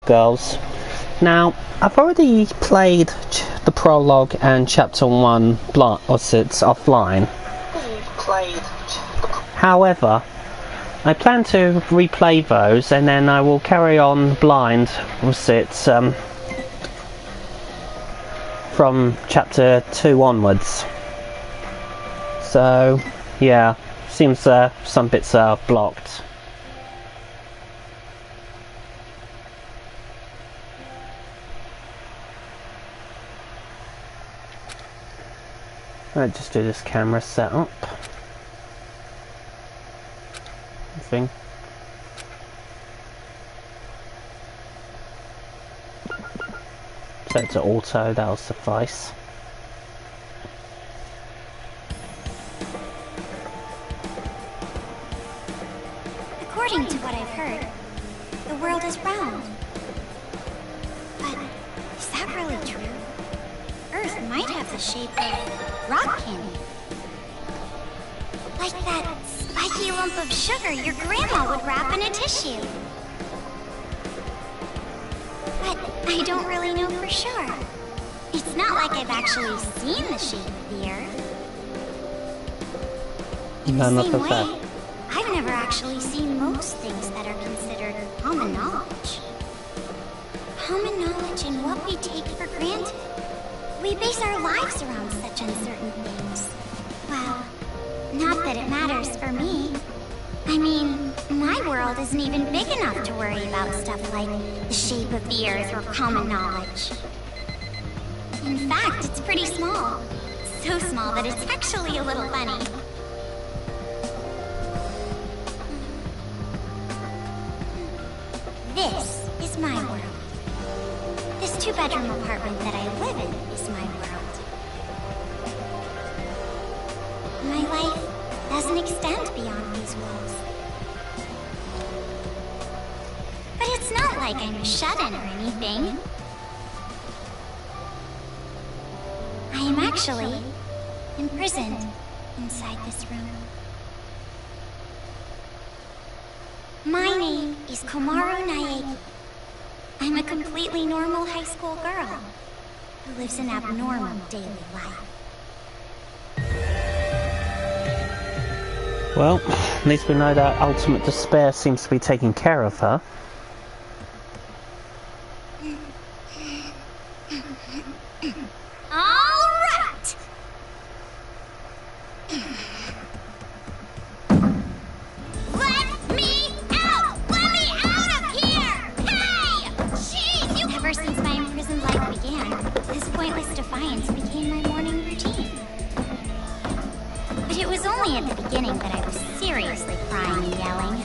girls. Now, I've already played the prologue and chapter 1 offline. However, I plan to replay those, and then I will carry on blind from chapter 2 onwards. So, yeah, seems some bits are blocked. I'll just do this camera setup thing. Set to auto, that'll suffice. According to what I've heard, the world is round. But is that really true? Earth might have the shape of rock candy. Like that spiky lump of sugar your grandma would wrap in a tissue. But I don't really know for sure. It's not like I've actually seen the shape of the Earth. In the same way, I've never actually seen most things that are considered common knowledge. Common knowledge in what we take for granted. We base our lives around such uncertain things. Well, not that it matters for me. I mean, my world isn't even big enough to worry about stuff like the shape of the Earth or common knowledge. In fact, it's pretty small. So small that it's actually a little funny. This is my world. This 2-bedroom apartment that I live in is my world. My life doesn't extend beyond these walls. But it's not like I'm shut in or anything. I am actually imprisoned inside this room. My name is Komaru Naegi. I'm a completely normal high school girl who lives an abnormal daily life. Well, at least we know that ultimate despair seems to be taking care of her. Alright! Let me out! Let me out of here! Hey! Jeez, you... Ever since my imprisoned life began, this pointless defiance became my morning routine. But it was only at the beginning that I was seriously crying and yelling.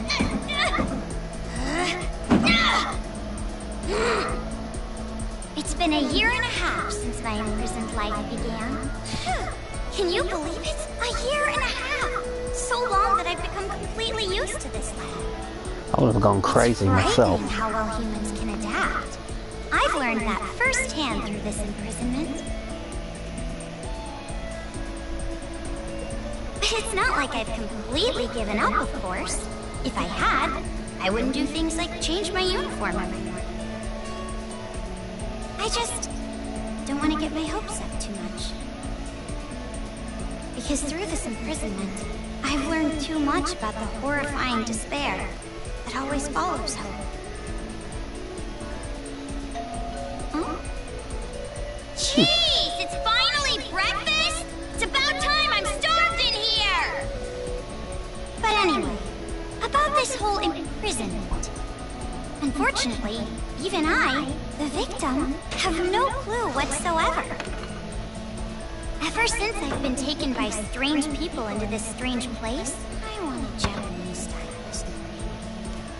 It's been 1.5 years since my imprisoned life began. Can you believe it? 1.5 years! So long that I've become completely used to this life. I would have gone crazy myself. It's frightening how well humans can adapt. I've learned that firsthand through this imprisonment. But it's not like I've completely given up, of course. If I had, I wouldn't do things like change my uniform every morning. I just don't want to get my hopes up too much. Because through this imprisonment, I've learned too much about the horrifying despair that always follows hope. Huh? Jeez, it's finally breakfast? It's about time, I'm starved in here! But anyway, about this whole imprisonment. Unfortunately, even I, the victim, have no clue whatsoever. Ever since I've been taken by strange people into this strange place, I want a Japanese style story.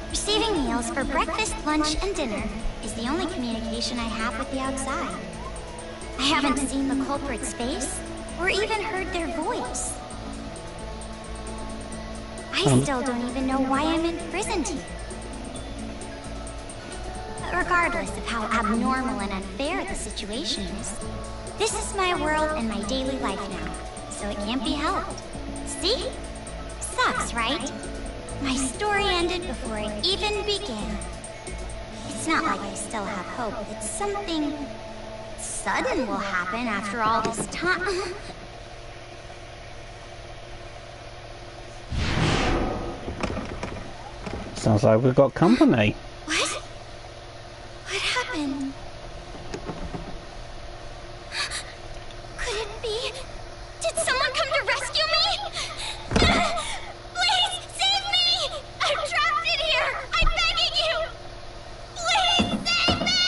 Receiving meals for breakfast, lunch, and dinner is the only communication I have with the outside. I haven't seen the culprit's face, or even heard their voice. I still don't even know why I'm imprisoned here. Regardless of how abnormal and unfair the situation is, this is my world and my daily life now, so it can't be helped. See? Sucks, right? My story ended before it even began. It's It's not like I still have hope that something sudden will happen after all this time. Sounds like we've got company. What? What happened? Could it be? Did someone come to rescue me? Please, save me! I'm trapped in here! I'm begging you! Please, save me!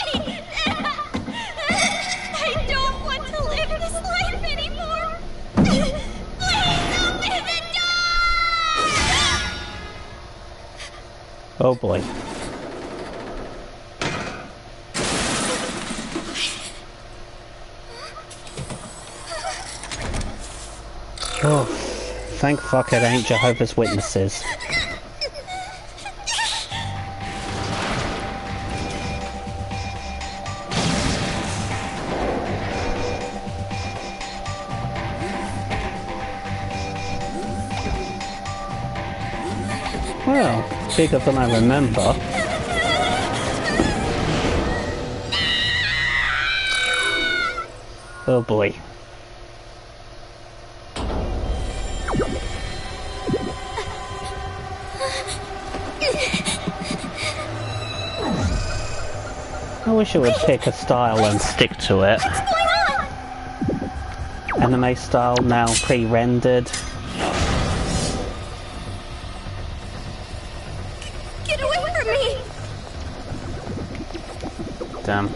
I don't want to live this life anymore! Please open the door! Oh boy. Oh, thank fuck it ain't Jehovah's Witnesses. Well, bigger than I remember. Oh boy. I wish it would pick a style and stick to it. Anime style, now pre-rendered. Get away from me! Damn.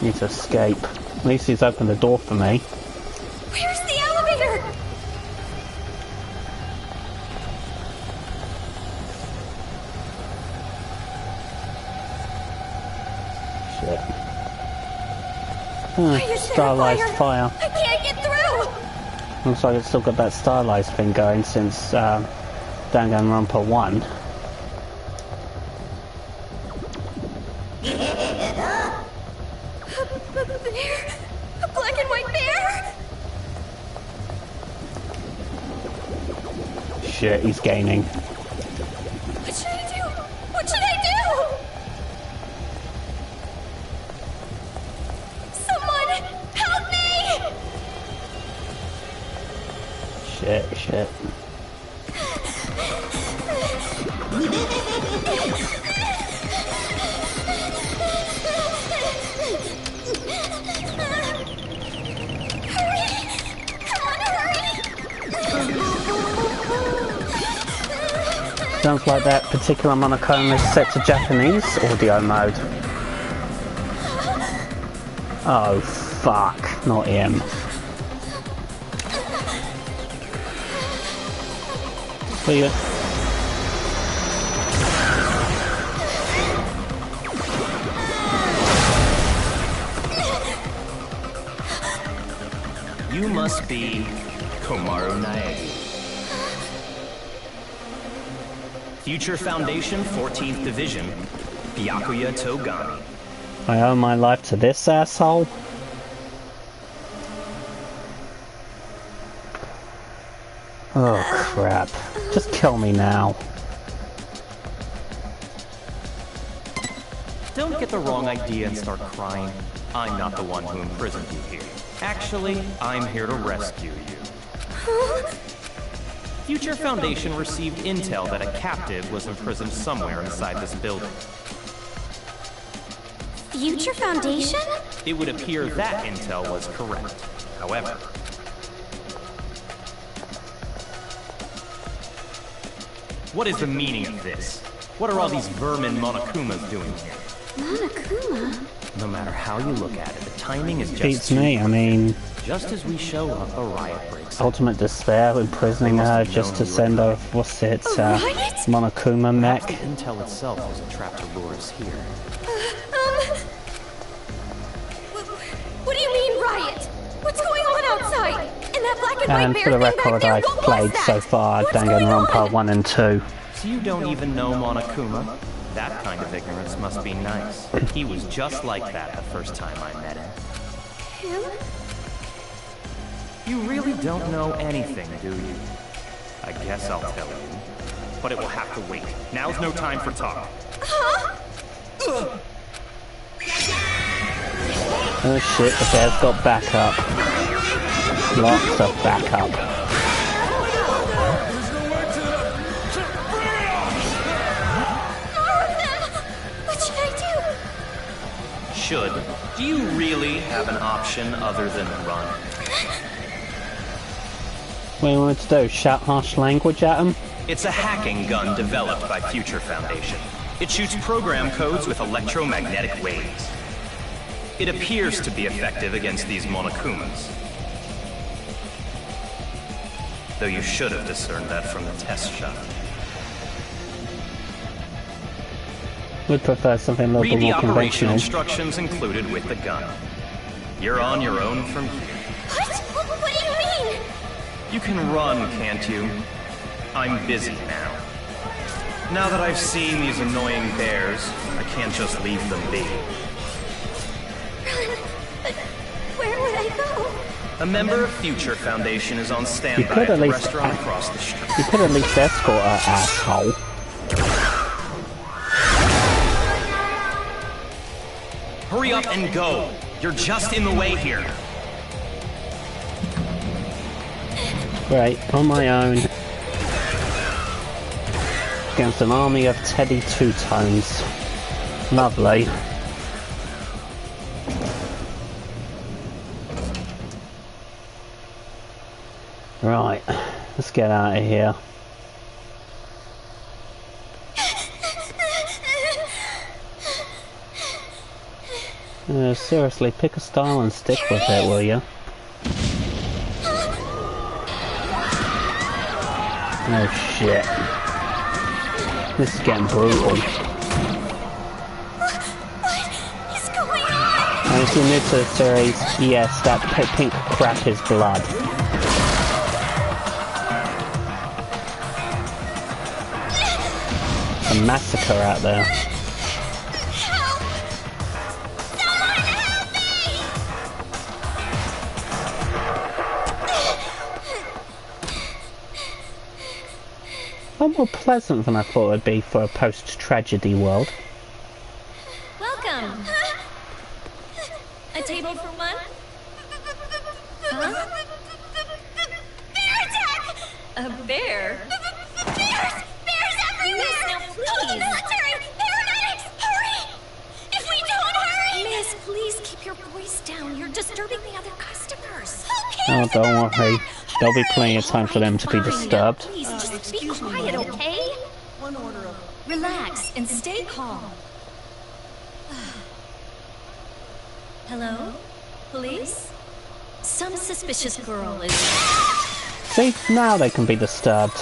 Need to escape. At least he's opened the door for me. Where's the elevator? Shit. Why is there Stylized fire. I can't get through! Looks like it's still got that stylized thing going since Danganronpa 1. A bear? A black and white bear? Shit, he's gaining. What should I do? What should I do? Someone help me! Shit. Sounds like that particular monochrome is set to Japanese audio mode. Oh fuck, not him. Where you? You must be Komaru Naegi. Future Foundation, 14th Division, Byakuya Togami. I owe my life to this asshole? Oh crap. Just kill me now. Don't get the wrong idea and start crying. I'm not the one who imprisoned you here. Actually, I'm here to rescue you. Future Foundation received intel that a captive was imprisoned somewhere inside this building. Future Foundation? It would appear that intel was correct. However, what is the meaning of this? What are all these vermin Monokumas doing here? Monokuma? No matter how you look at it, the timing is just Beats me, I mean, just as we show up, a riot breaks out. ultimate despair imprisoning her just to send her, what's it, Monokuma mech. The intel itself was a trap to lure us here. What do you mean, riot? What's going on outside? And that black and white And bear for the thing back record, there, I've what was played that? so far What's going on? Danganronpa 1 and 2. So you don't even know Monokuma? That kind of ignorance must be nice. He was just like that the first time I met him. Him? You really don't know anything, do you? I guess I'll tell you. But it will have to wait. Now's no time for talk. Huh? Oh shit, the bear's got backup. Lots of backup. What should I do? Should? Do you really have an option other than run? What do you want to do? Shout harsh language at him? It's a hacking gun developed by Future Foundation. It shoots program codes with electromagnetic waves. It appears to be effective against these Monokumas. Though you should have discerned that from the test shot. Would prefer something a little Read bit the more operation conventional. instructions included with the gun. You're on your own from here. What? What do you mean? You can run, can't you? I'm busy now. Now that I've seen these annoying bears, I can't just leave them be. Run? But where would I go? A member of Future Foundation is on You standby could at at the least restaurant across the street. you could at least escort her, asshole. Hurry up and go! You're just in the way here. Right, on my own. Against an army of Teddy Two-Tones. Lovely. Right, let's get out of here. Seriously, pick a style and stick with it, will you? Oh shit. This is getting brutal. What is going on? And if you're new to the series, yes, that pink crap is blood. A massacre out there. Help! Someone help me! A lot more pleasant than I thought it would be for a post-tragedy world. Welcome. A table for one? Huh? Bear attack! A bear? Bears! Bears everywhere! Miss, now Call the please. military! Paramedics! Hurry! If we don't hurry! Miss, please keep your voice down. You're disturbing the other customers. Who Oh, cares don't about worry. that? There'll be Hurry! plenty of time for them to be Fine. disturbed. Please, just be quiet, okay? One order of... Relax and stay calm. Hello? Police? Some suspicious girl is... See, now they can be disturbed.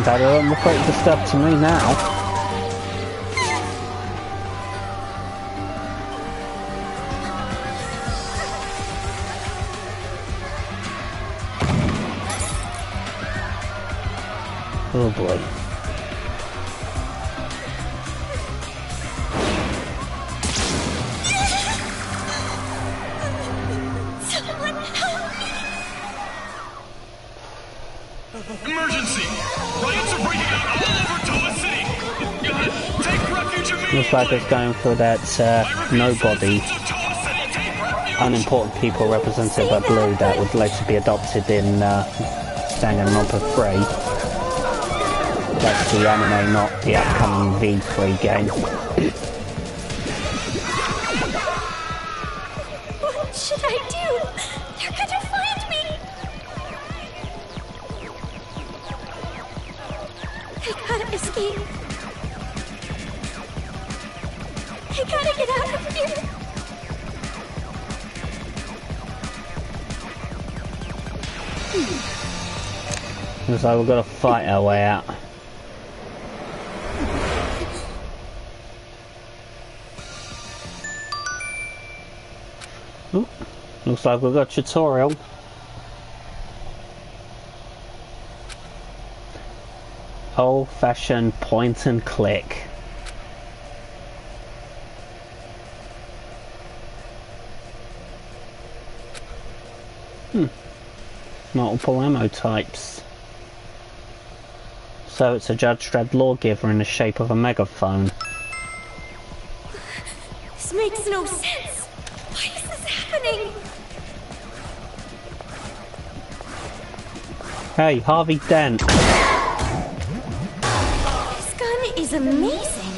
Better than quite disturbed to me now. Oh boy. Someone help me! Emergency! Riots are breaking out all over Toa City! Take refuge immediately! Looks like it's going for that nobody, unimportant people represented by Blue that would later be adopted in Danganronpa 3. That's the anime, not the upcoming V3 game. What should I do? They're gonna find me! I gotta escape. I gotta get out of here. Looks like we've got to fight our way out. Ooh, looks like we've got a tutorial. Old-fashioned point and click. Multiple ammo types. So it's a Judge Dredd lawgiver in the shape of a megaphone. This makes no sense. Why is this happening? Hey, Harvey Dent. This gun is amazing.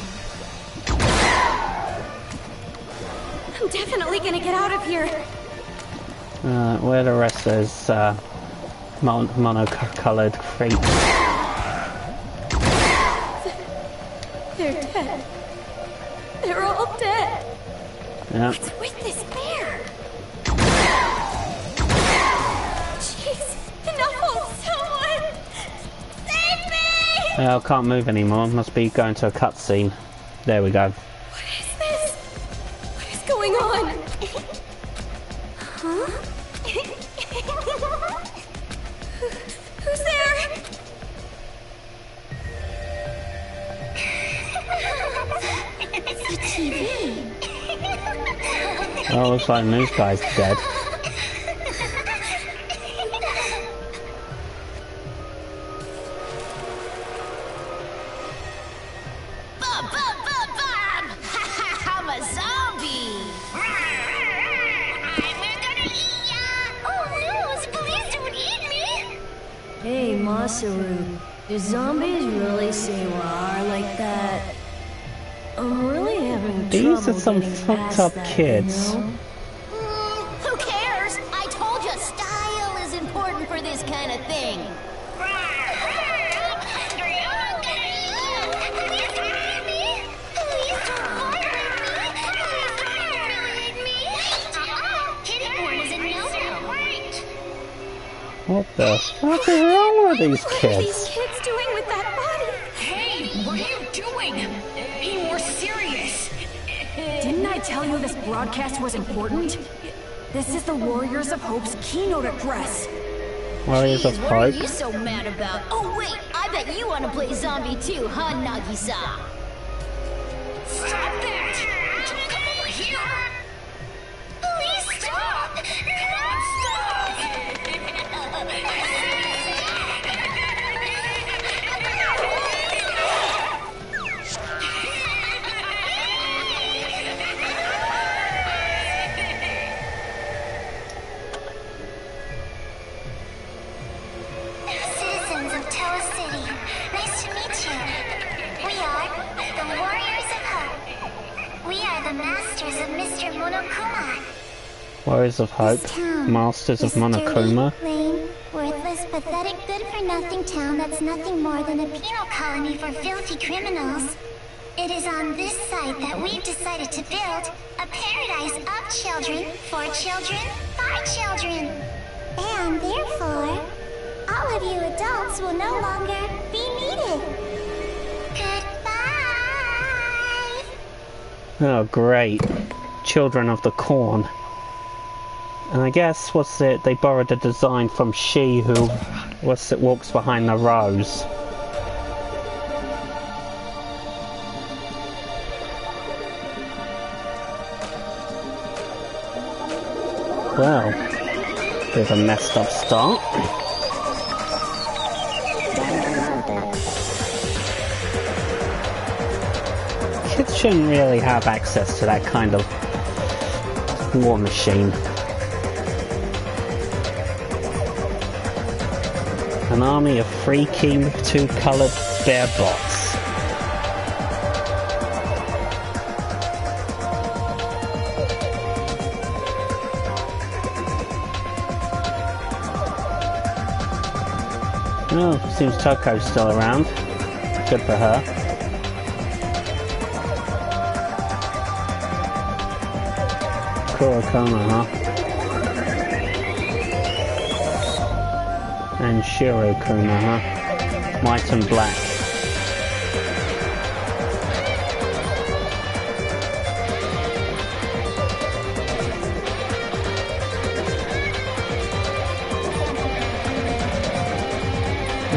I'm definitely gonna get out of here. Where the rest is mono-colored crates. They're dead. They're all dead. Yeah. What's with this bear? Jeez, no, someone! Save me! I can't move anymore. Must be going to a cutscene. There we go. What is this? What is going on? Huh? Who's there? It's the TV. Oh, looks like the news guy's dead. Bob, Bob, Bob, Bob! I'm a zombie! I'm gonna eat ya! Oh no, please don't eat me! Hey, Masaru, do zombies really say "rawr" like that? I'm really having These trouble are some getting fucked past up that, kids. you know? Who cares? I told you style is important for this kind of thing. What the fuck is wrong with these What are kids? these kids doing with that body? Hey, what are you doing? Be more serious. Didn't I tell you this broadcast was important? This is the Warriors of Hope's keynote address. Warriors of Jeez, what are Hope. you so mad about? Oh wait, I bet you want to play zombie too, huh, Nagisa? Stop that! Don't come over here! Please stop! Citizens of Toa City, nice to meet you. We are the Warriors of Hope. We are the masters of Mr. Monokuma. Warriors of Hope. This town, Masters of this Monokuma. dirty, lame, worthless, pathetic, good-for-nothing town that's nothing more than a penal colony for filthy criminals. It is on this site that we've decided to build a paradise of children, for children, by children. And therefore, all of you adults will no longer be needed. Goodbye. Oh, great. Children of the Corn. And I guess, what's it, they borrowed the design from She Who, what's it, walks behind the rose. Well, there's a messed up start. Kids shouldn't really have access to that kind of war machine. An army of freaky two-coloured bear bots. Oh, seems Toko's still around. Good for her. Kurokoma, huh? And Shirokuma, huh? White and black.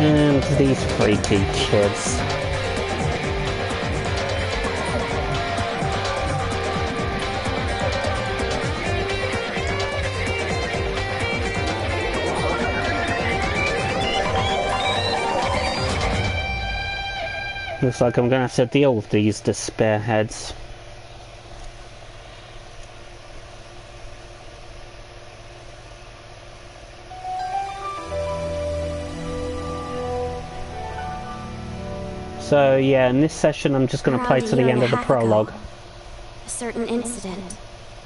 And these freaky kids. Looks like I'm gonna have to deal with these despair heads. So yeah, in this session I'm just going to play to the end of the prologue. A certain incident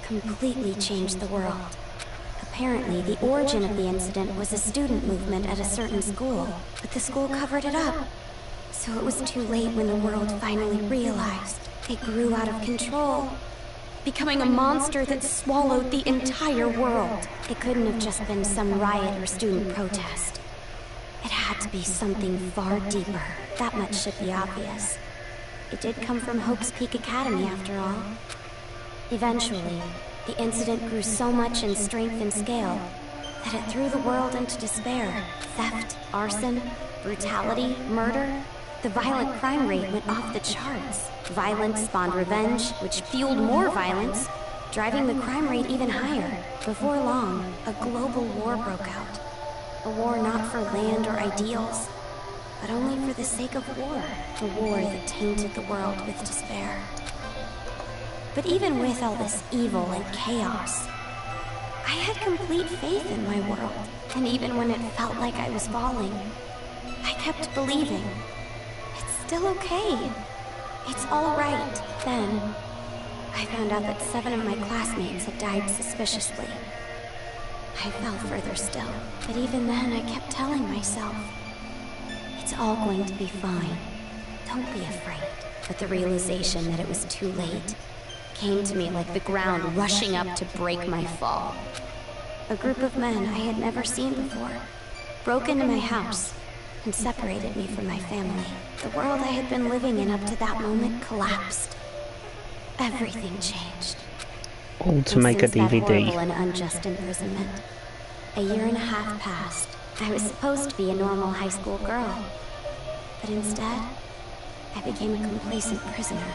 completely changed the world. Apparently, the origin of the incident was a student movement at a certain school, but the school covered it up. So it was too late when the world finally realized. It grew out of control, becoming a monster that swallowed the entire world. It couldn't have just been some riot or student protest. It had to be something far deeper. That much should be obvious. It did come from Hope's Peak Academy, after all. Eventually, the incident grew so much in strength and scale that it threw the world into despair. Theft, arson, brutality, murder. The violent crime rate went off the charts. Violence spawned revenge, which fueled more violence, driving the crime rate even higher. Before long, a global war broke out. A war not for land or ideals, but only for the sake of war. A war that tainted the world with despair. But even with all this evil and chaos, I had complete faith in my world. And even when it felt like I was falling, I kept believing. It's still okay. It's all right. Then, I found out that 7 of my classmates had died suspiciously. I fell further still. But even then, I kept telling myself, it's all going to be fine. Don't be afraid. But the realization that it was too late came to me like the ground rushing up to break my fall. A group of men I had never seen before broke into my house and separated me from my family. The world I had been living in up to that moment collapsed. Everything changed. All to make a Since that horrible DVD. and unjust imprisonment, a year and a half passed. I was supposed to be a normal high school girl, but instead, I became a complacent prisoner.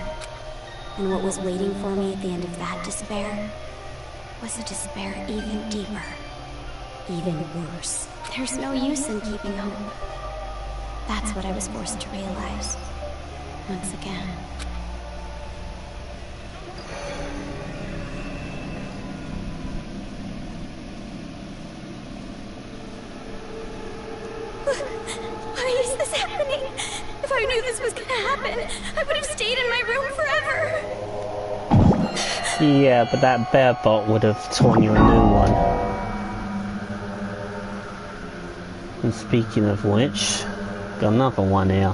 And what was waiting for me at the end of that despair was a despair even deeper, even worse. There's no use in keeping hope. That's what I was forced to realize, once again. Why is this happening? If I knew this was gonna happen, I would have stayed in my room forever. Yeah, but that bear bot would have torn you a new one. And speaking of which, got another one here.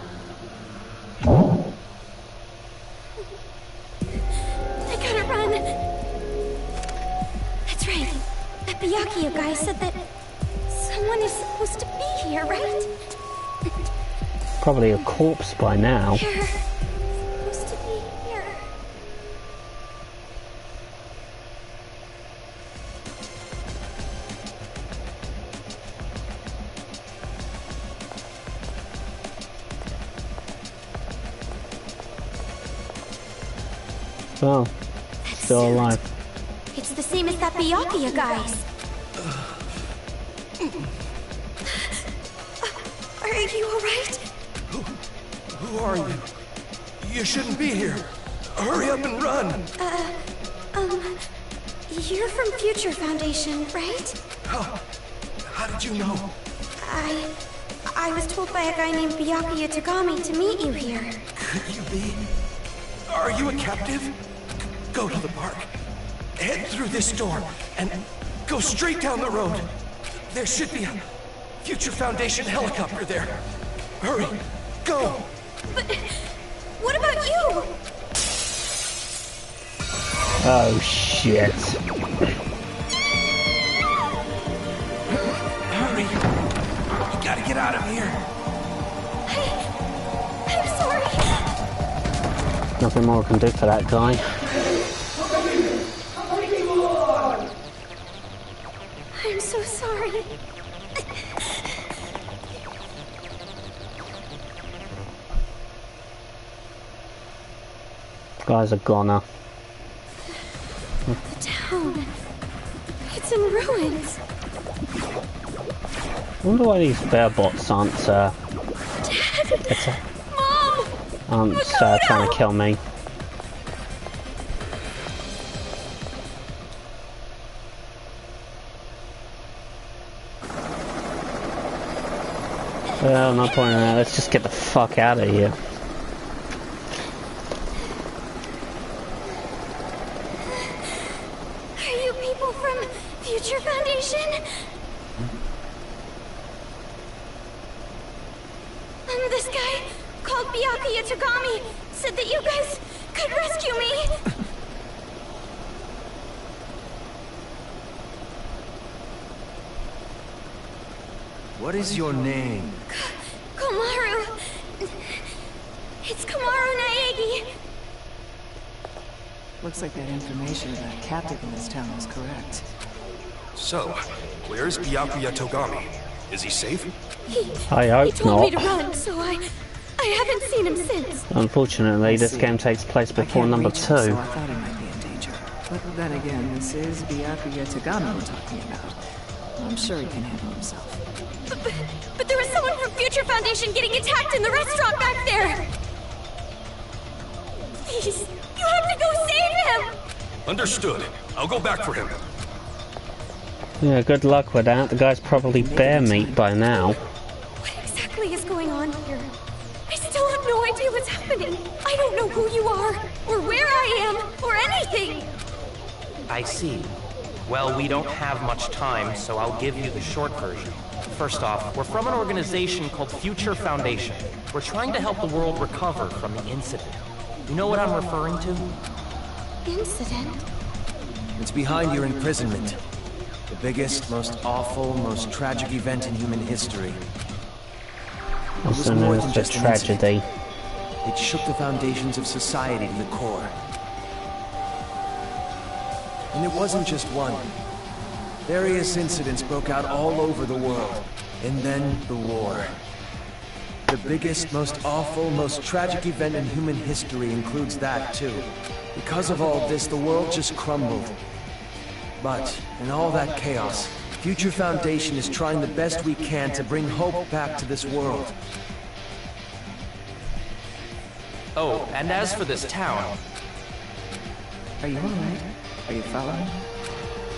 I gotta run. That's right. That Byakuya guy said that someone is supposed to be here, right? Probably a corpse by now. You're supposed to be here. Well, still alive. It's the same as that Byakuya guy's. Are you alright? Who are you? You shouldn't be here. Hurry up and run. You're from Future Foundation, right? How did you know? I was told by a guy named Byakuya Tagami to meet you here. Could you be? Are you a captive? Go to the park. Head through this door and go straight down the road. There should be a Future Foundation helicopter there. Hurry, go! But what about you? Oh shit. Hurry! You gotta get out of here. I'm sorry. Nothing more I can do for that guy. I'm so sorry. Guy's a goner. The town. It's in ruins. I wonder why these bear bots aren't, Mom! trying to kill me. Well, no point in that. Let's just get the fuck out of here. people from Future Foundation? This guy called Byakuya Togami said that you guys could rescue me. What is your name? Komaru. It's Komaru Naegi. Looks like that information about a captive in this town is correct. So, where's Byakuya Togami? Is he safe? I He hope told me to not. run, so I haven't seen him since. Unfortunately, this game takes place I before can't number reach 2. him, so I thought he might be in danger. But then again, this is Byakuya Togami we're talking about. I'm sure he can handle himself. But there was someone from Future Foundation getting attacked in the restaurant back there. Please, you have to go save him. Understood. I'll go back for him. Yeah, good luck with that. The guy's probably bear meat by now. What exactly is going on here? I still have no idea what's happening. I don't know who you are, or where I am, or anything. I see. Well, we don't have much time, so I'll give you the short version. First off, we're from an organization called Future Foundation. We're trying to help the world recover from the incident. You know what I'm referring to? Incident? It's behind your imprisonment. The biggest, most awful, most tragic event in human history. Also known as the tragedy. It shook the foundations of society to the core. And it wasn't just one. Various incidents broke out all over the world. And then the war. The biggest, most awful, most tragic event in human history includes that, too. Because of all this, the world just crumbled. But, in all that chaos, Future Foundation is trying the best we can to bring hope back to this world. Oh, and as for this town, Are you alright? Are you following?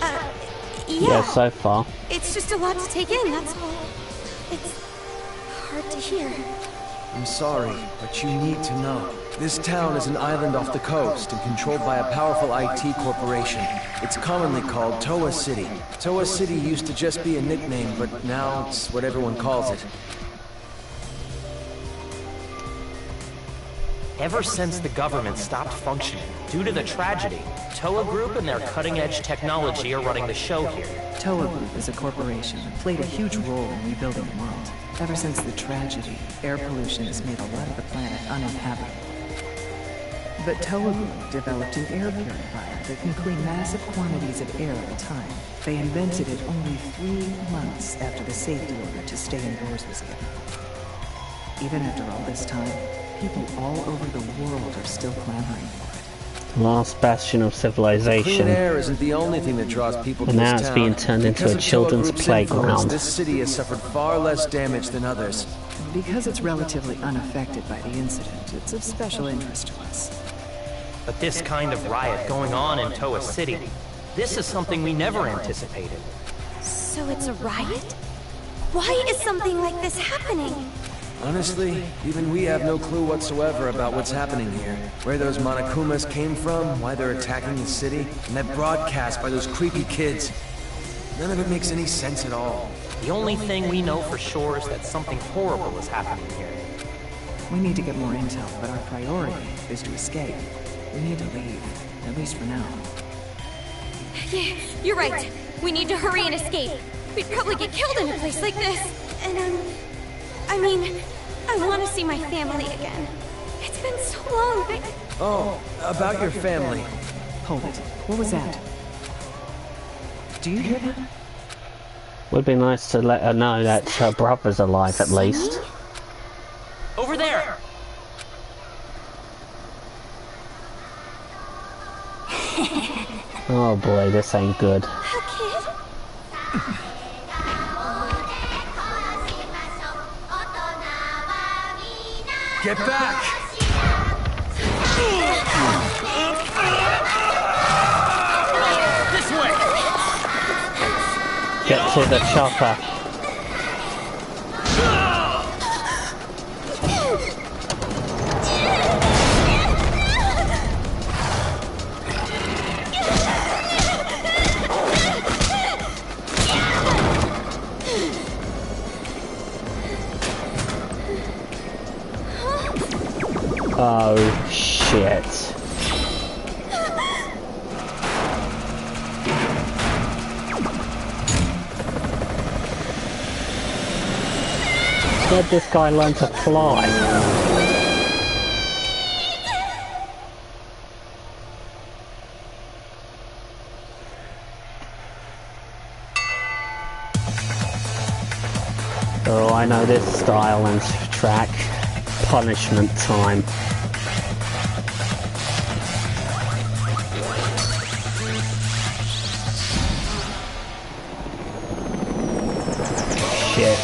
Yeah, Yeah. so far. It's just a lot to take in, that's all. It's hard to hear. I'm sorry, but you need to know. This town is an island off the coast and controlled by a powerful IT corporation. It's commonly called Toa City. Toa City used to just be a nickname, but now it's what everyone calls it. ever since the government stopped functioning due to the tragedy, Toa Group and their cutting-edge technology are running the show here. Toa Group is a corporation that played a huge role in rebuilding the world. Ever since the tragedy, air pollution has made a lot of the planet uninhabitable. But Toa Group developed an air purifier that can clean massive quantities of air at a time. They invented it only 3 months after the safety order to stay indoors was given. Even after all this time, people all over the world are still clamoring for it. Last bastion of Clean civilization. air isn't the only thing that draws people to And this now town. it's being turned into Because a of Toa children's Group's influence, playground. This city has suffered far less damage than others. Because it's relatively unaffected by the incident, it's of special interest to us. But this kind of riot going on in Toa City, this is something we never anticipated. So it's a riot? Why is something like this happening? Honestly, even we have no clue whatsoever about what's happening here. Where those Monokumas came from, why they're attacking the city, and that broadcast by those creepy kids. None of it makes any sense at all. The only thing we know for sure is that something horrible is happening here. We need to get more intel, but our priority is to escape. We need to leave, at least for now. Yeah, you're right. We need to hurry and escape. We'd probably get killed in a place like this. And, I mean, I want to see my family again. It's been so long, but... Oh, about your family. Hold it. What was that? Do you hear that? Would be nice to let her know that her brother's alive at least. Over there! Oh boy, this ain't good. A kid? Get back! This way! Get to the chopper. Oh, shit. Where'd this guy learn to fly? Oh, I know this style and track. Punishment time. Shit.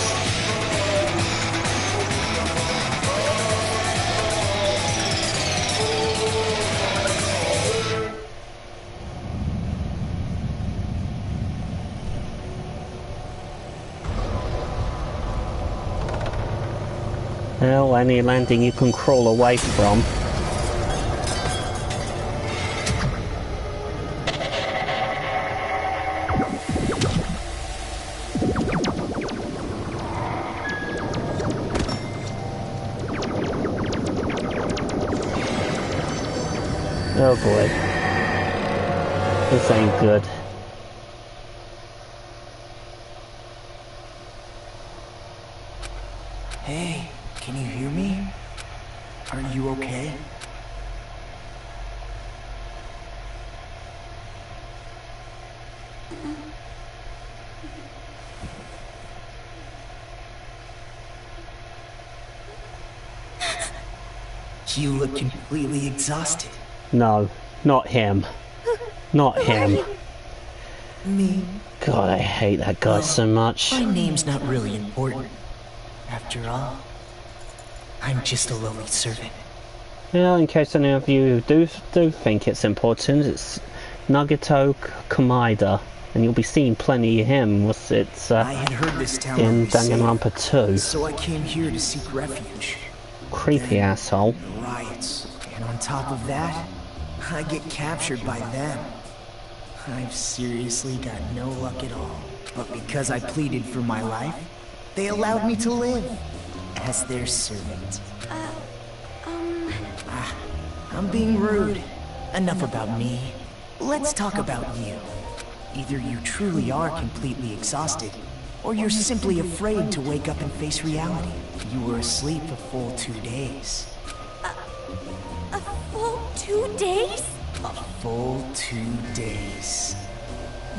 Well, any landing you can crawl away from. Oh boy. This ain't good. Hey, can you hear me? Are you okay? You look completely exhausted. No, not him. Not him. Me? God, I hate that guy so much. My name's not really important. After all, I'm just a lowly servant. Well, in case any of you do think it's important, it's Nagato Kamida, and you'll be seeing plenty of him. I had heard this town in would be safe, Danganronpa 2. so I came here to seek refuge. Creepy asshole. Riots, and on top of that, I get captured by them. I've seriously got no luck at all. But because I pleaded for my life, they allowed me to live as their servant. I'm being rude. Enough about me. Let's talk about you. Either you truly are completely exhausted, or you're simply afraid to wake up and face reality. You were asleep a full 2 days. A full 2 days? A full 2 days.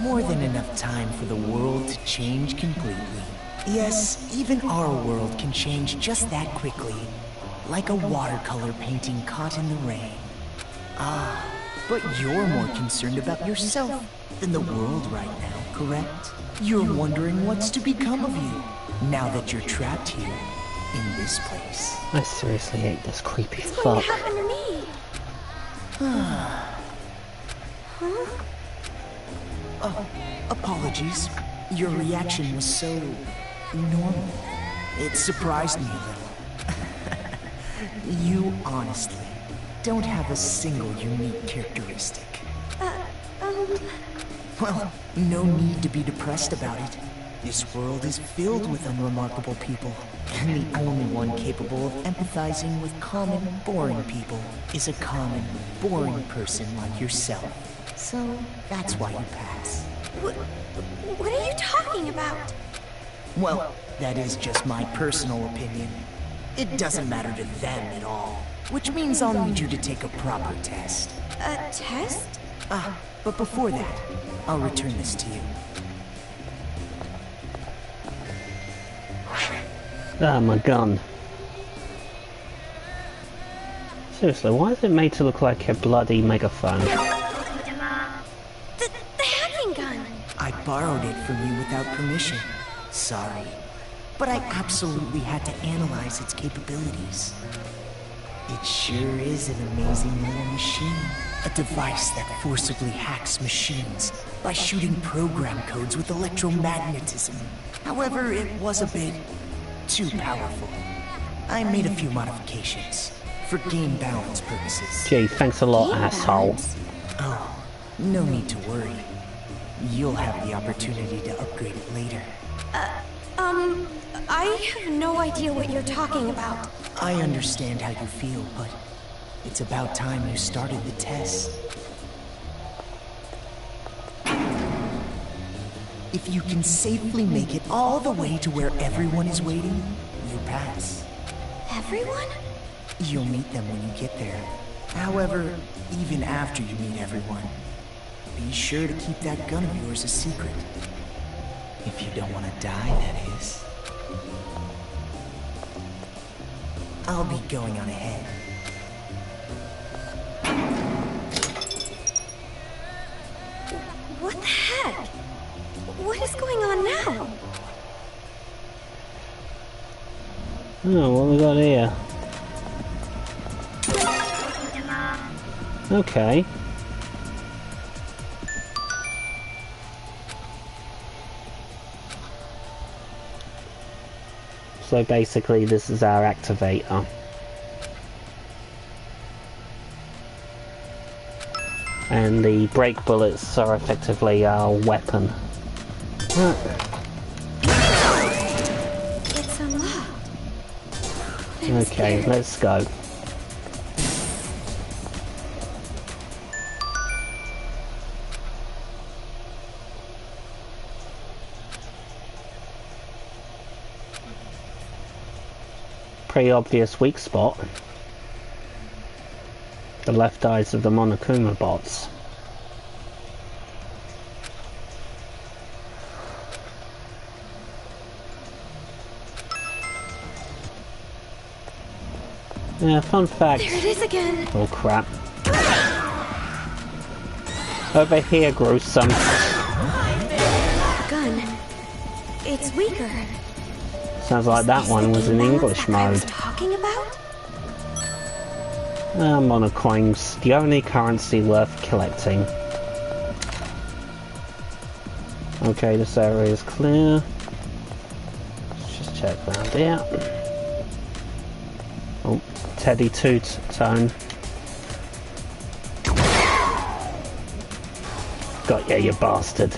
More than enough time for the world to change completely. Yes, even our world can change just that quickly. Like a watercolor painting caught in the rain. Ah, but you're more concerned about yourself than the world right now, correct? You're wondering what's to become of you, now that you're trapped here, in this place. I seriously hate this creepy What's going fuck. to happen to me? Huh? Oh, apologies. Your reaction was so normal. It surprised me a little. You honestly don't have a single unique characteristic. Well, no need to be depressed about it. This world is filled with unremarkable people, and the only one capable of empathizing with common, boring people is a common, boring person like yourself. So, that's why you pass. What are you talking about? Well, that is just my personal opinion. It doesn't matter to them at all. Which means I'll need you to take a proper test. A test? But before that, I'll return this to you. Ah, my gun. Seriously, why is it made to look like a bloody megaphone? The hacking gun! I borrowed it from you without permission. Sorry. But I absolutely had to analyze its capabilities. It sure is an amazing little machine. A device that forcibly hacks machines by shooting program codes with electromagnetism. However, it was a bit too powerful. I made a few modifications for game balance purposes. Gee, thanks a lot, asshole. Oh, no need to worry. You'll have the opportunity to upgrade it later. I have no idea what you're talking about. I understand how you feel, but It's about time you started the test. If you can safely make it all the way to where everyone is waiting, you pass. Everyone? You'll meet them when you get there. However, even after you meet everyone, be sure to keep that gun of yours a secret. If you don't want to die, that is. I'll be going on ahead. What the heck? What is going on now? Oh, what we got here? Okay. So basically this is our activator. And the brake bullets are effectively our weapon. It's unlocked. Okay, let's go. Pretty obvious weak spot. The left eyes of the Monokuma bots. Yeah, fun fact. There it is again. Oh crap. Over here grew some. Gun. It's weaker. Sounds like that one was in English I was mode. talking about? Monocoins, the only currency worth collecting. Okay, this area is clear. Let's just check around here. Oh, Teddy Two-Tone. Got ya, you bastard.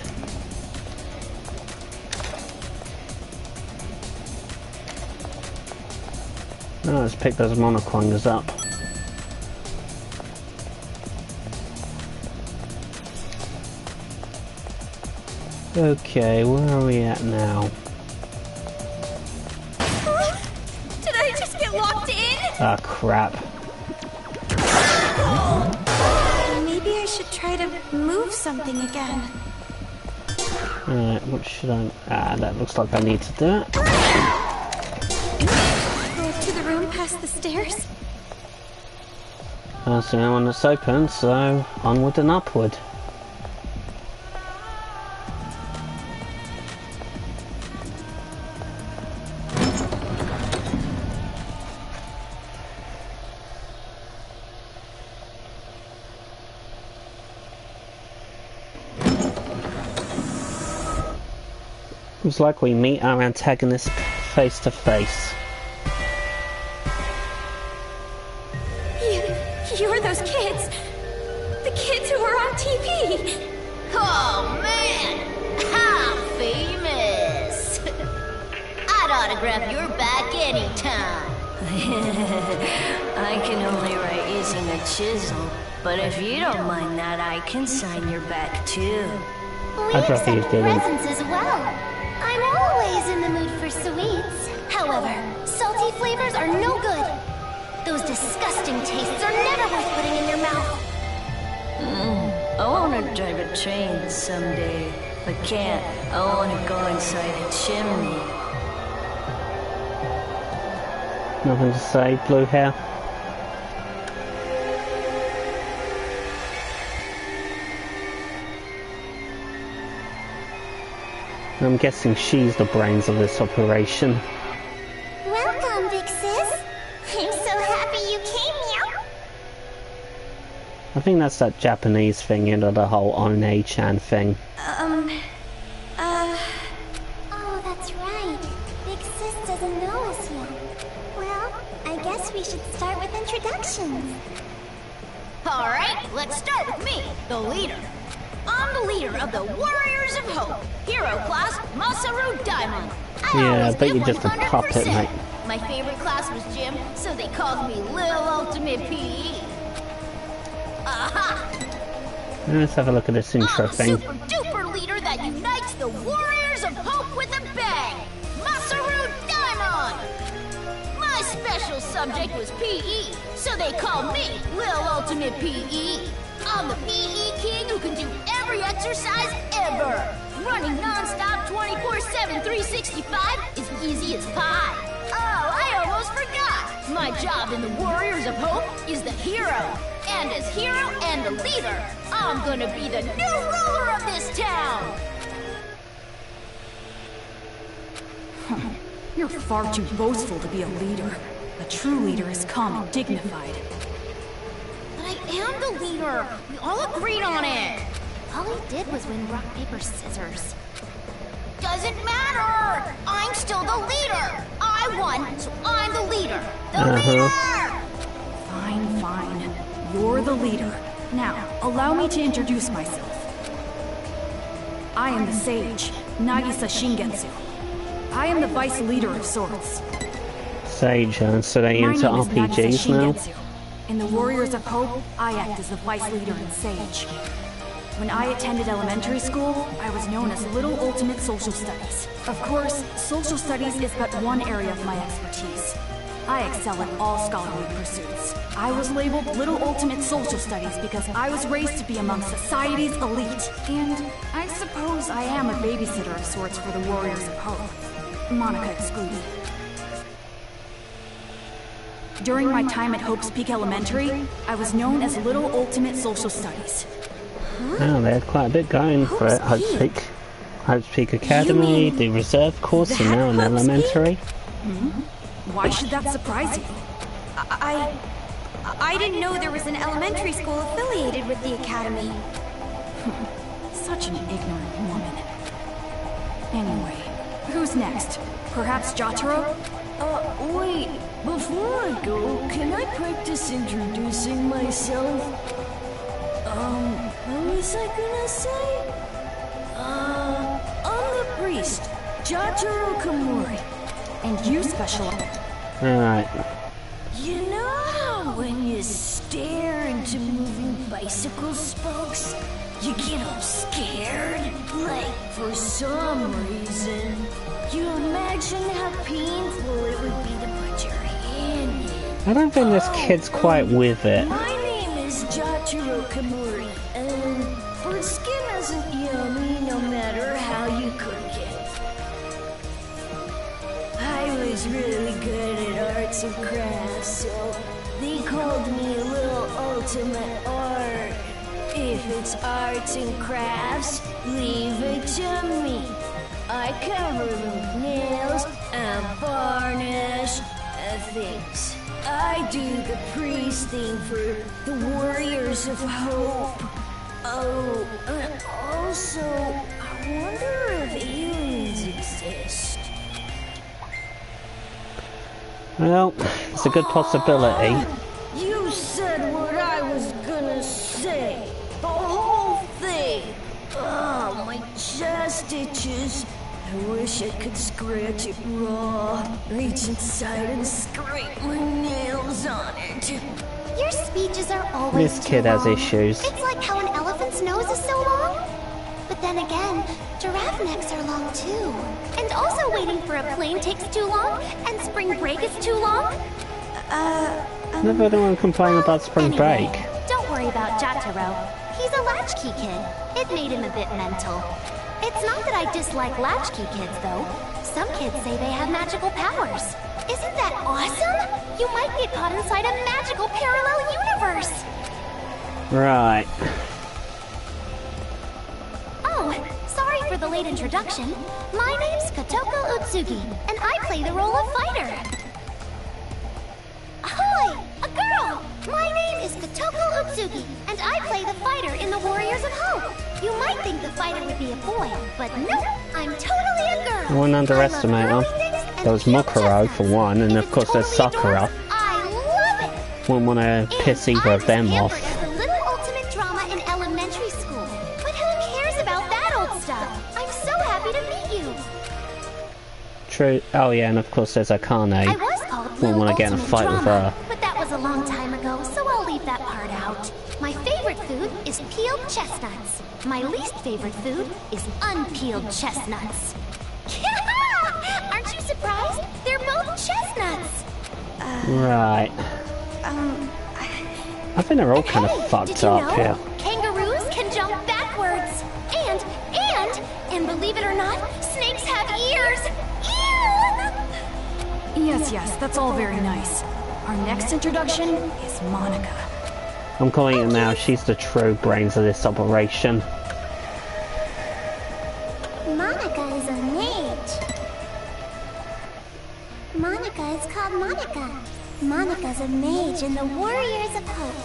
Oh, let's pick those monocoins up. Okay, where are we at now? Did I just get locked in? Ah, crap. Maybe I should try to move something again. Alright, what should I... Ah, that looks like I need to do it. Go to the room past the stairs? That's the only one that's open, so onward and upward. Looks like we meet our antagonist face to face. You're those kids. The kids who were on TV. Oh man, I'm famous. I'd autograph your back anytime. I can only write using a chisel, but if you don't mind that, I can sign your back too. We I'd rather accept you didn't. presents as well. I'm always in the mood for sweets. However, salty flavors are no good. Those disgusting tastes are never worth putting in your mouth. I want to drive a train someday, but can't. I want to go inside a chimney. Nothing to say, blue hair. I'm guessing she's the brains of this operation. Welcome, big sis. I'm so happy you came, meow. I think that's that Japanese thing, you know, the whole One-chan thing. Oh, that's right. Big sis doesn't know us yet. Well, I guess we should start with introductions. All right, let's start with me, the leader. I'm the leader of the Warriors of Hope, hero class Masaru Diamond. Yeah, I bet you're just a puppet, mate. My favorite class was gym, so they called me Lil Ultimate PE. Aha! Let's have a look at this intro I'm thing. super duper leader that unites the Warriors of Hope with a bang! Masaru Daimon! My special subject was PE, so they call me Lil Ultimate PE. I'm the PE king who can do every exercise ever. Running non-stop 24/7 365 is easy as pie. Oh, I almost forgot. My job in the Warriors of Hope is the hero. And as hero and the leader, I'm gonna be the new ruler of this town! You're far too boastful to be a leader. A true leader is calm and dignified. But I am the leader! We all agreed on it! All he did was win rock, paper, scissors. Doesn't matter! I'm still the leader! I won, so I'm the leader! The leader! Fine, fine. You're the leader. Now, allow me to introduce myself. I am the sage, Nagisa Shingetsu. I am the vice leader of sorts. Sage, so they My into name is Nagisa RPGs now? Shingetsu. In the Warriors of Hope, I act as the vice leader and sage. When I attended elementary school, I was known as Little Ultimate Social Studies. Of course, social studies is but one area of my expertise. I excel in all scholarly pursuits. I was labeled Little Ultimate Social Studies because I was raised to be among society's elite. And I suppose I am a babysitter of sorts for the Warriors of Hope. Monica excluded. During my time at Hope's Peak Elementary, I was known as Little Ultimate Social Studies. Oh, they had quite a bit going for it. Hope's Peak Academy, the reserve course, and now an elementary. Why should that surprise you? I didn't know there was an elementary school affiliated with the academy. Such an ignorant woman. Anyway, who's next? Perhaps Jotaro? Wait. Before I go, can I practice introducing myself? What was I gonna say? I'm the priest, Jotaro Kamori. And you specialize. Alright. You know how when you stare into moving bicycle spokes, you get all scared? Like, for some reason, you imagine how painful it would be to put your hand in. I don't think this kid's quite with it. My name is Jotaro Kamori, and bird skin isn't yummy no matter how you cook it. I was really good at arts and crafts, so they called me Little Ultimate Art. If it's arts and crafts, leave it to me. I cover them with nails and varnish and things. I do the priest thing for the Warriors of Hope. Oh, and also, I wonder if aliens exist. Well, it's a good possibility. You said what I was gonna say. The whole thing. Oh, my chest itches. I wish I could scratch it raw, reach inside and scrape my nails on it. Your speeches are always This kid too has long. issues. It's like how an elephant's nose is so long. But then again, giraffe necks are long too. And also waiting for a plane takes too long, and spring break is too long. Never anyone complain about spring Anyway, break. don't worry about Jotaro. He's a latchkey kid. It made him a bit mental. It's not that I dislike latchkey kids, though. Some kids say they have magical powers. Isn't that awesome? You might get caught inside a magical parallel universe. Right. Oh, sorry for the late introduction. My name's Kotoko Utsugi, and I play the role of fighter. Ahoy! A girl! My name is Kotoko Utsugi, and I play the fighter in the Warriors of Hope. You might think the fighter would be a boy, but nope, I'm totally a girl. I wouldn't underestimate her. There was Mokuro for one, and of course there's Sakura. I love it! Wouldn't want to piss either of them off. The little ultimate drama in elementary school. But who cares about that old stuff? I'm so happy to meet you. True. Oh yeah, and of course there's Akane. I was called Wouldn't want to get in a Ultimate fight with Drama, her. but that was a long time ago, so I'll leave that part out. My favorite chestnuts. My least favorite food is unpeeled chestnuts. Aren't you surprised? They're both chestnuts. Right. I think they're all kind of fucked up here. Kangaroos can jump backwards. And believe it or not, snakes have ears. Ew! Yes, that's all very nice. Our next introduction is Monica. I'm calling it now. She's the true brains of this operation. Monica is a mage. Monica is called Monica. Monica's a mage in the Warriors of Hope.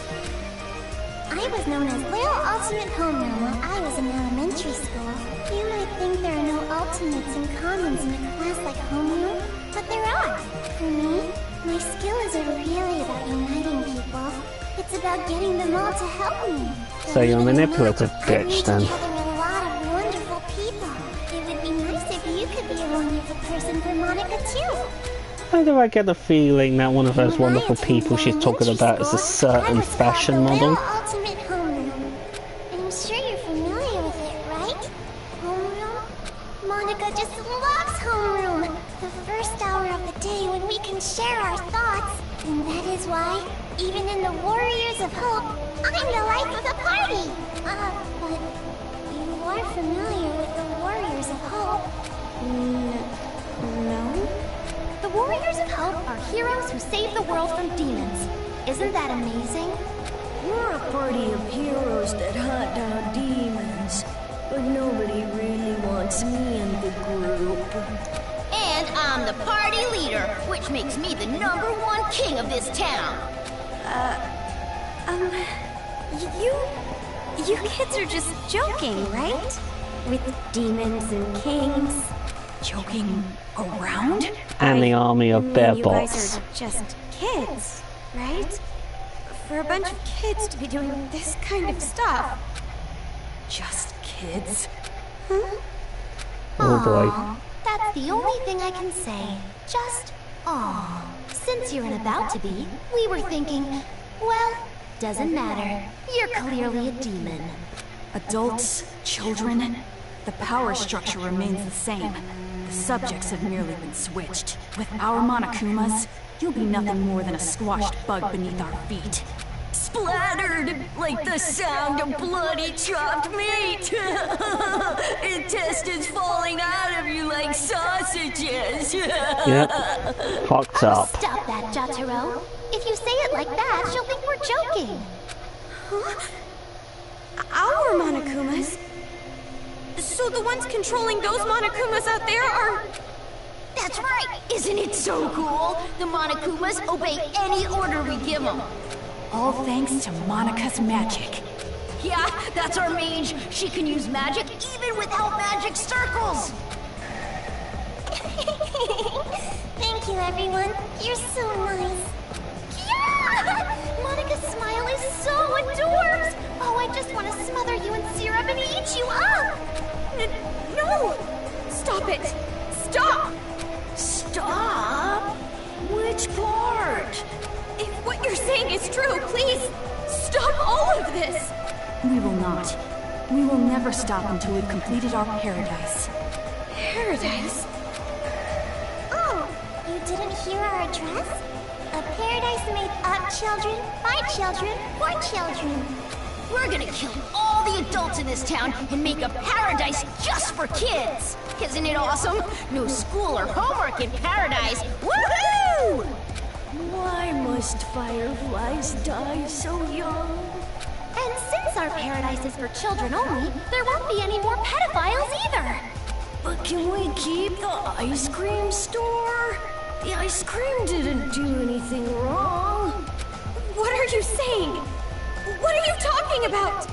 I was known as Little Ultimate Homeroom when I was in elementary school. You might think there are no ultimates and commons in a class like Homeroom, but there are. For me, my skill isn't really about uniting people. It's about getting them all to help me. So you're a manipulative bitch then. A lot of wonderful people. It would be nice if you could be a wonderful person for Monica too. Why do I get the feeling that one of those wonderful people she's talking about is a certain fashion model? Ultimate homeroom. I'm sure you're familiar with it, right? Homeroom? Monica just loves homeroom. The first hour of the day when we can share our thoughts. And that is why, even in the Warriors of Hope, I'm the life of the party. But you are familiar with the Warriors of Hope? No? The Warriors of Hope are heroes who save the world from demons. Isn't that amazing? We're a party of heroes that hunt down demons, but nobody really wants me in the group. And I'm the party leader, which makes me the #1 king of this town. You kids are just joking, right? With demons and kings. Joking around? And the army of bear You bots. guys are just kids, right? For a bunch of kids to be doing this kind of stuff. Just kids? Oh boy. Aw, that's the only thing I can say. Just aw. Since you're about to be, we were thinking, well, doesn't matter. You're clearly a demon. Adults, children, the power structure remains the same. The subjects have merely been switched. With our Monokumas, you'll be nothing more than a squashed bug beneath our feet. Splattered like the sound of bloody chopped meat. Intestines falling out of you like sausages. Yep. Fucked up. Stop that, Jotaro. If you say it like that, she'll think we're joking. Our Monokumas? So the ones controlling those Monokumas out there are... That's right! Isn't it so cool? The Monokumas obey any order we give them. All thanks to Monica's magic. Yeah, that's our mage. She can use magic even without magic circles. Thank you, everyone. You're so nice. Yeah! Monica's smile is so adorbs. Oh, I just want to smother you in syrup and eat you up. No! Stop it! Stop! Stop? Which part? If what you're saying is true, please, stop all of this! We will not. We will never stop until we've completed our paradise. Paradise? Oh, you didn't hear our address? A paradise made of children, by children, for children. We're gonna kill all the adults in this town and make a paradise just for kids. Isn't it awesome? No school or homework in paradise. Woohoo! Why must fireflies die so young? And since our paradise is for children only, there won't be any more pedophiles either. But can we keep the ice cream store? The ice cream didn't do anything wrong. What are you saying? What are you talking about?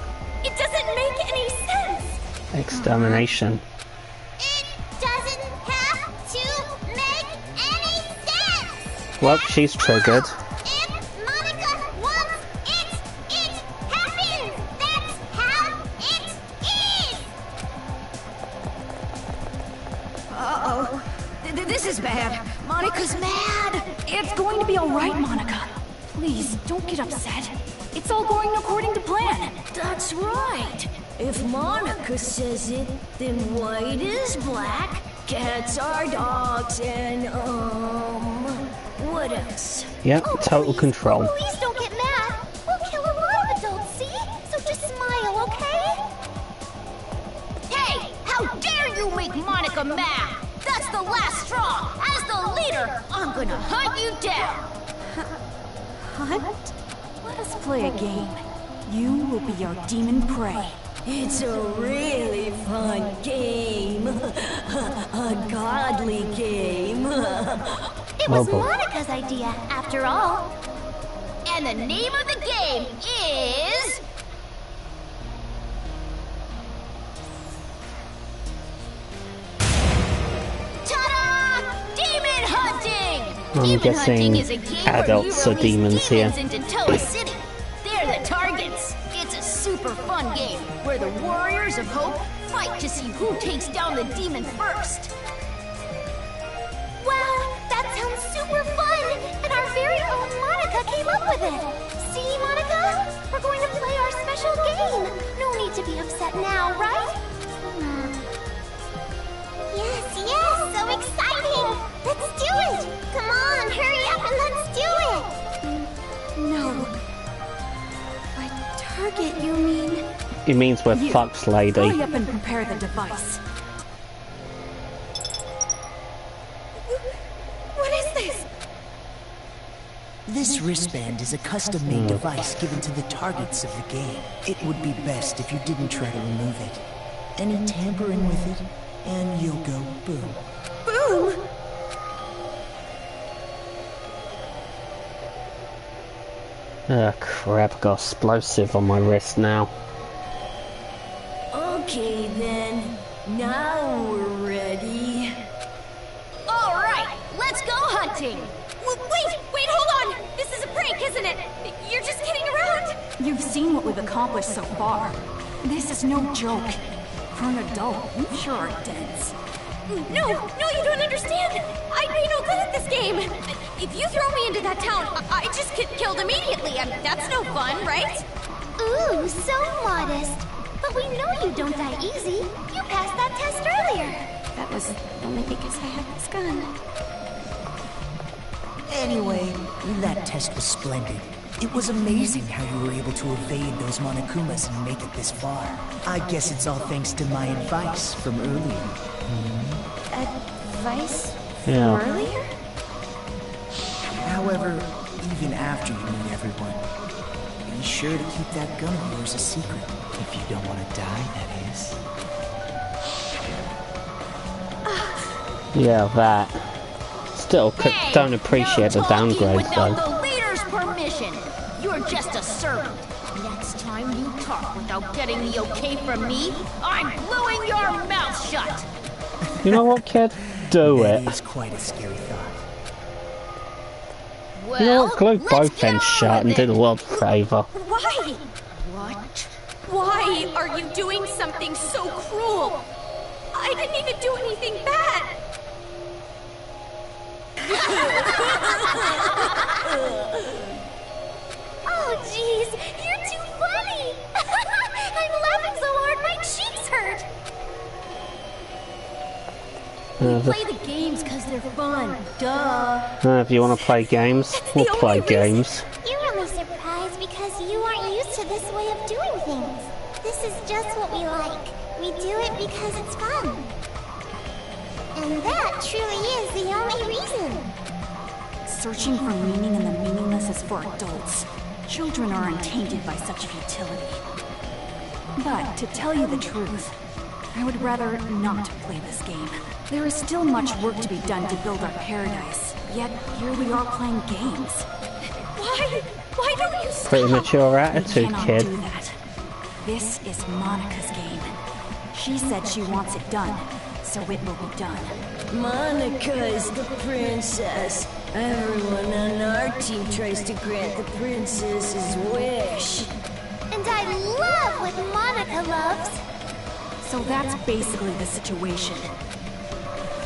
It doesn't make any sense. Extermination. It doesn't have to make any sense. Well, she's triggered. If Monica wants it, it happens. That's how it is. Uh-oh. This is bad. Monica's mad. It's going to be all right, Monica. Please, don't get upset. It's all going according to plan. That's right. If Monica says it, then white is black, cats are dogs, and, what else? Yep, total please, control. Please don't get mad. We'll kill a lot of adults, see? So just smile, okay? Hey, how dare you make Monica mad? That's the last straw. As the leader, I'm gonna hunt you down. Hunt? Let us play a game. You will be our demon prey. It's a really fun game. A godly game. It was Monica's idea, after all. And the name of the game is... Ta-da! Demon hunting! I'm Demon guessing hunting is a game adults where are you demons release here. demons into Toa City. They're the targets. It's a super fun game where the Warriors of Hope fight to see who takes down the demon first. Wow, that sounds super fun! And our very own Monica came up with it! See, Monica? We're going to play our special game! No need to be upset now, right? Yes, so exciting! Let's do it! Come on, hurry up and let's do it! No. By target, you mean? It means we're fucked, lady. Hurry up and prepare the device. What is this? This wristband is a custom-made device given to the targets of the game. It would be best if you didn't try to remove it. Any tampering with it, and you'll go boom. Boom! Crap, I got explosive on my wrist now. Okay then, now we're ready. All right, let's go hunting. Wait, hold on! This is a prank, isn't it? You're just kidding around! You've seen what we've accomplished so far. This is no joke. For an adult, you sure are dense. No, you don't understand! I'd be no good at this game! If you throw me into that town, I just get killed immediately. That's no fun, right? Ooh, so modest. But we know you don't die easy. You passed that test earlier. That was only because I had this gun. Anyway, that test was splendid. It was amazing how you were able to evade those Monokumas and make it this far. I guess it's all thanks to my advice from earlier. Advice? Yeah. Earlier? However, even after you meet everyone, be sure to keep that gun of yours a secret. If you don't want to die, that is. Yeah, that. Still, Hey, don't appreciate the no talking downgrades without though. the leader's permission. You're just a servant. Next time you talk without getting the okay from me, I'm gluing your mouth shut. You know what, kid? Do That it. is quite a scary thought. Well, You know what? Glue let's both get ends on shut and with do it. the world a favour. Why? What? Why are you doing something so cruel? I didn't even do anything bad. Oh, jeez, you're too funny. I'm laughing so hard my cheeks hurt. Play the games because they're fun. Duh. If you want to play games, we'll the play only reason. games. You're only surprised because you aren't used to this way of doing things. This is just what we like. We do it because it's fun. And that truly is the only reason. Searching for meaning in the meaningless is for adults. Children are untainted by such futility. But to tell you the truth, I would rather not play this game. There is still much work to be done to build our paradise. Yet here we are playing games. Why don't you stop? Pretty mature We attitude, cannot kid. do that. This is Monica's game. She said she wants it done, so it will be done. Monica is the princess. Everyone on our team tries to grant the princess's wish. And I love what Monica loves. So that's basically the situation.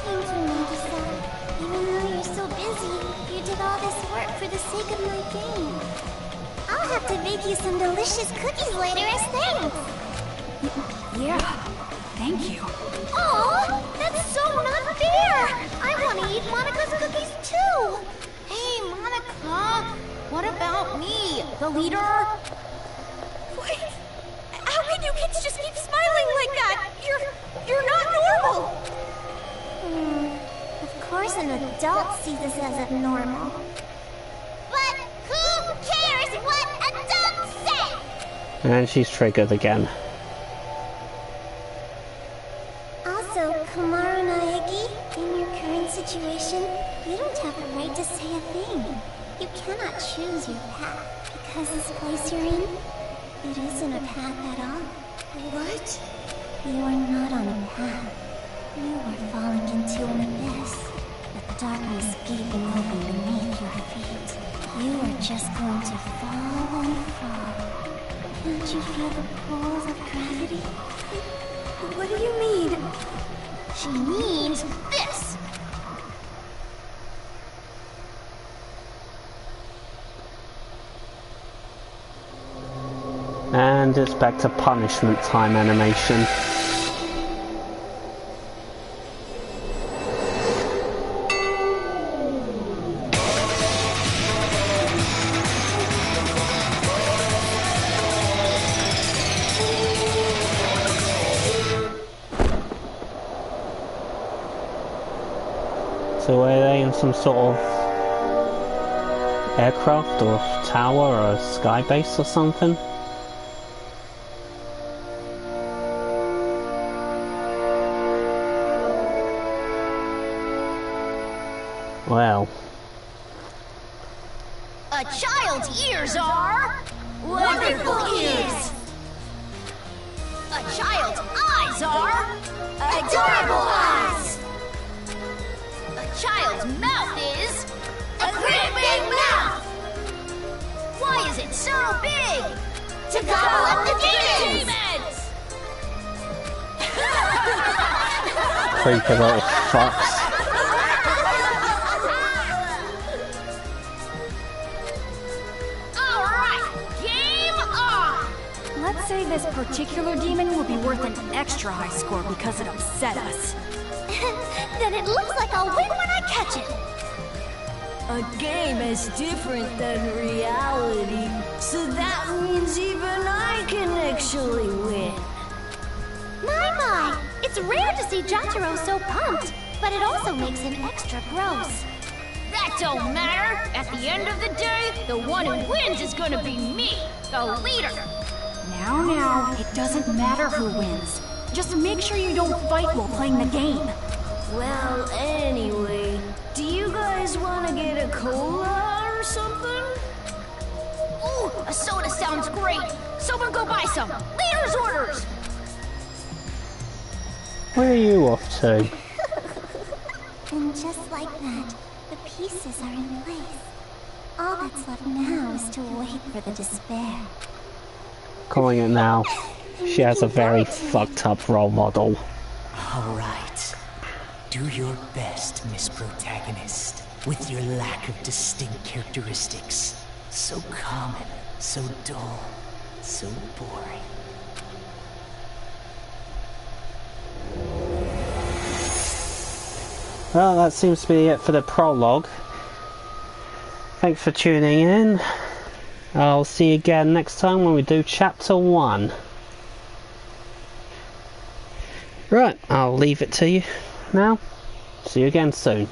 Thank you, Nagisa. Even though you're so busy, you did all this work for the sake of my game. I'll have to bake you some delicious cookies later as thanks. Yeah, thank you. Aw, that's so not fair! I want to eat Monica's cookies too! Hey, Monica, what about me, the leader? Wait, how can you kids just keep smiling like that? You're not normal. Of course an adult sees this as abnormal. But who cares what adults say? And she's triggered again. Also, Kamaru Naegi, in your current situation, you don't have the right to say a thing. You cannot choose your path, because this place you're in, it isn't a path at all. What? You are not on a path. You are falling into an abyss, with darkness gaping open beneath your feet. You are just going to fall and fall. Can't you feel the pulls of gravity? What do you mean? She means this. And it's back to punishment time animation. So are they in some sort of aircraft or tower or sky base or something? Well, A child's ears are wonderful ears. A child's eyes are adorable eyes. A child's mouth is a great big mouth. Why is it so big? To gobble up the demons. creepy little fucks. Let's say this particular demon will be worth an extra high score because it upset us. Then it looks like I'll win when I catch it. A game is different than reality, so that means even I can actually win. My! It's rare to see Jotaro so pumped, but it also makes him extra gross. That don't matter. At the end of the day, the one who wins is gonna be me, the leader. Now, it doesn't matter who wins. Just make sure you don't fight while playing the game. Well, anyway, do you guys want to get a cola or something? Ooh, a soda sounds great. Someone go buy some. Leader's orders. Where are you off to? And just like that, the pieces are in place. All that's left now is to wait for the despair. Calling it now. She has a very fucked up role model. All right. Do your best, Miss Protagonist, with your lack of distinct characteristics. So common, so dull, so boring. Well, that seems to be it for the prologue. Thanks for tuning in. I'll see you again next time when we do Chapter 1. Right, I'll leave it to you now. See you again soon.